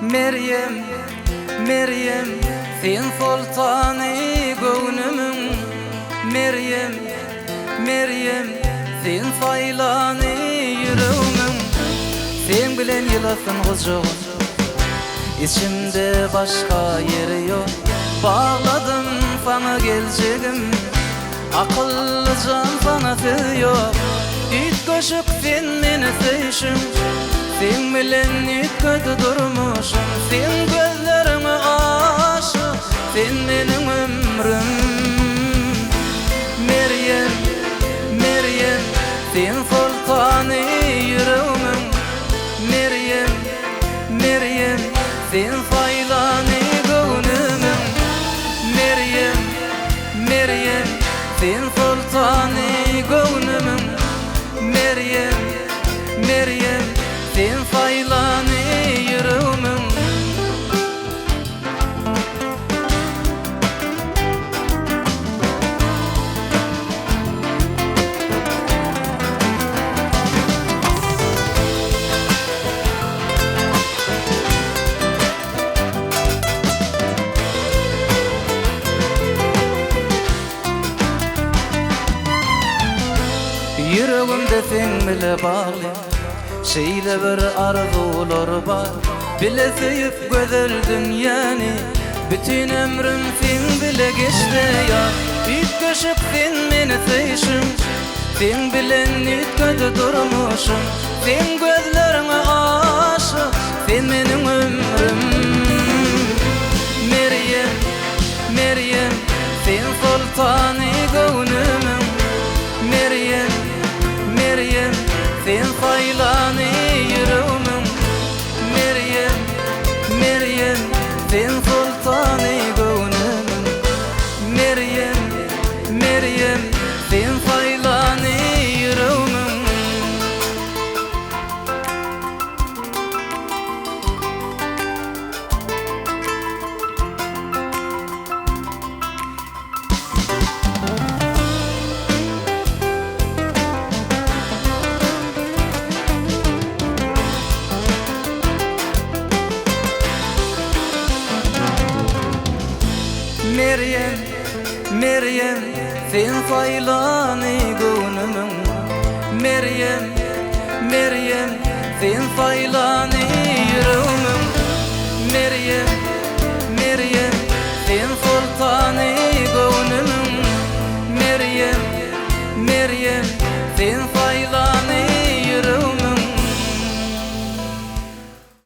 Meryem, Meryem, sen sultani gönlümün. Meryem, Meryem, sen faylani yüreğimin. Sen bilen yılasın kızcığım, içimde başka yeri yok. Bağladım sana geleceğim, akıllı can sana yok. Üç kaşık sen beni sevişim, sen bilen üç kötü durmuşum. Sen gözlerime aşık, sen benim ömrüm. Meryem, Meryem, sen sultani yüreğimin. Meryem, Meryem, sen faylani gönlümün. Meryem, Meryem, sen sultani gönlümün. Meryem, Meryem, sen faylani yüreğimin. Yüreğimde sen bile bağlı, şeyle bir arzular var. Bile sevip güzel dünyani, bütün ömrüm sen bile geçti ya. Üç kaşık sen beni sevişim, sen bilen üç kötü durmuşum. Sen gözlerime aşık, sen benim ömrüm. Meryem, Meryem, sen sultani gönlümün. Meryem, Meryem, sen faylani yüreğimin. Meryem, Meryem, sen sultani gönlümün. Meryem, Meryem, sen faylani yüreğimin. Meryem, Meryem, sen faylani gönlümün. Meryem, Meryem, sen faylani yüreğimin. Meryem,